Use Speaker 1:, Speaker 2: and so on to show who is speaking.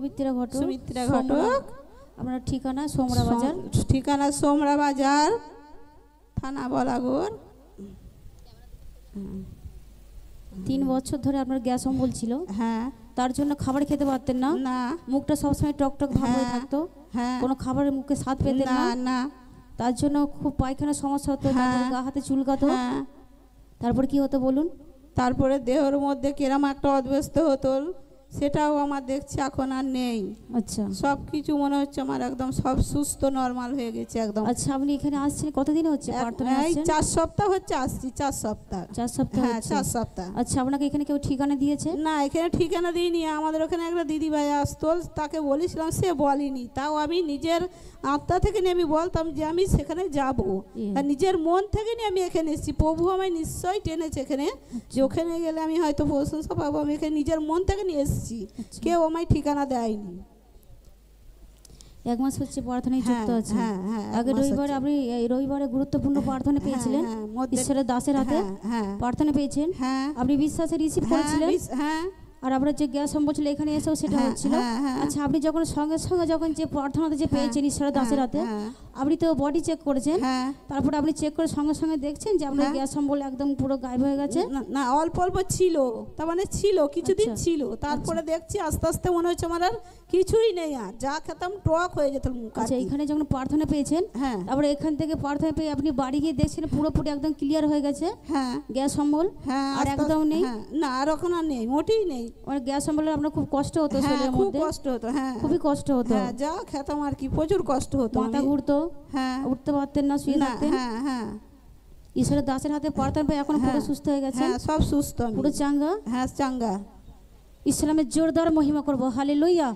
Speaker 1: সুমিত্রা ঘটক।
Speaker 2: সুমিত্রা ঘটক।
Speaker 1: আপনার ঠিকানা সোমরা বাজার।
Speaker 2: ঠিকানা সোমরা বাজার, থানা বলাগড়।
Speaker 1: 3 বছর ধরে আপনার গ্যাস অম্বল ছিল।
Speaker 2: হ্যাঁ।
Speaker 1: তার জন্য খাবার খেতে পারতেন না।
Speaker 2: না।
Speaker 1: মুখটা সবসময় টকটক ভাব হয়ে থাকতো।
Speaker 2: হ্যাঁ।
Speaker 1: কোনো খাবারের মুখে স্বাদ পেতেন না।
Speaker 2: না।
Speaker 1: তার জন্য খুব পায়খানা সমস্যা হতো, গা হাতে চুলকাতো।
Speaker 2: হ্যাঁ।
Speaker 1: তারপর কি হতো বলুন?
Speaker 2: তারপরে দেহের মধ্যে কিরম একটা অস্বস্তি হতো, সেটাও আমার দেখছি এখন আর নেই।
Speaker 1: আচ্ছা,
Speaker 2: সব কিছু মনে হচ্ছে আমার একদম সব সুস্থ নরমাল হয়ে গেছে একদম।
Speaker 1: আচ্ছা, আপনি এখানে আসছেন কতদিন হচ্ছে?
Speaker 2: এই 4 সপ্তাহ হচ্ছে আসছি। 4 সপ্তাহ।
Speaker 1: 4 সপ্তাহ?
Speaker 2: হ্যাঁ, 4 সপ্তাহ।
Speaker 1: আচ্ছা, আপনাকে এখানে কেউ ঠিকানা দিয়েছে?
Speaker 2: না, এখানে ঠিকানা দিইনি। আমাদের ওখানে একটা দিদি ভাই আসতো, তাকে বলেছিলাম, সে বলেনি। তাও আমি নিজের আত্মা থেকে নিয়ে আমি বলতাম যে আমি সেখানে যাব, আর নিজের মন থেকে নিয়ে আমি এখানে এসেছি। প্রভু আমায় নিশ্চয়ই টেনেছে এখানে, যে ওখানে গেলে আমি হয়তো প্রশংসা পাবো। আমি এখানে নিজের মন থেকে নিয়ে এসেছি, কেউ আমায় ঠিকানা দেয়নি।
Speaker 1: 1 মাস হচ্ছে প্রার্থনায় যুক্ত আছে। আগে রবিবারে আপনি রবিবারে গুরুত্বপূর্ণ প্রার্থনা পেয়েছিলেন, ঈশ্বরের দাসের হাতে প্রার্থনা পেয়েছেন, আপনি বিশ্বাসে রিসিভ করেছিলেন। আর আপনার যে গ্যাস অম্বল ছিল এখানে এসেও সেটা হচ্ছিল। আচ্ছা, আপনি যখন সঙ্গে সঙ্গে যখন যে প্রার্থনাতে যে পেয়েছেন ঈশ্বরের দাসের হাতে, আপনি তো বডি চেক করেছেন, তারপরে আপনি চেক করে সঙ্গে সঙ্গে দেখছেন যে আপনার গ্যাস অম্বল একদম পুরো গায়েব হয়ে গেছে?
Speaker 2: না, অল্প অল্প ছিল, তার মানে ছিল, কিছুদিন ছিল। তারপরে দেখছি আস্তে আস্তে মনে হচ্ছে আমার আর কিছুই নেই, আর যা খেতাম টক হয়ে যেত মুখ।
Speaker 1: আচ্ছা, এখানে যখন প্রার্থনা পেয়েছেন, তারপরে এখান থেকে প্রার্থনা পেয়ে আপনি বাড়ি গিয়ে দেখছেন পুরোপুরি একদম ক্লিয়ার হয়ে গেছে গ্যাস অম্বল, আর একদম নেই?
Speaker 2: না, আর এখন আর নেই, মোটেই নেই।
Speaker 1: মানে গ্যাস অম্বলের আপনার খুব কষ্ট হতো শরীরের মধ্যে?
Speaker 2: খুব কষ্ট হতো।
Speaker 1: খুবই কষ্ট হতো।
Speaker 2: যা খেতাম আর কি, প্রচুর কষ্ট হতো।
Speaker 1: মাথা ঘুরতো, উঠতে পারতেন না, শুয়ে থাকতেন। ঈশ্বরের দাসের হাতে প্রার্থনা পেয়ে এখন পুরো সুস্থ হয়ে গেছে?
Speaker 2: সব সুস্থ,
Speaker 1: পুরো চাঙ্গা?
Speaker 2: চাঙ্গা।
Speaker 1: ইসলামের জোরদার মহিমা করবো। হালেলুয়া।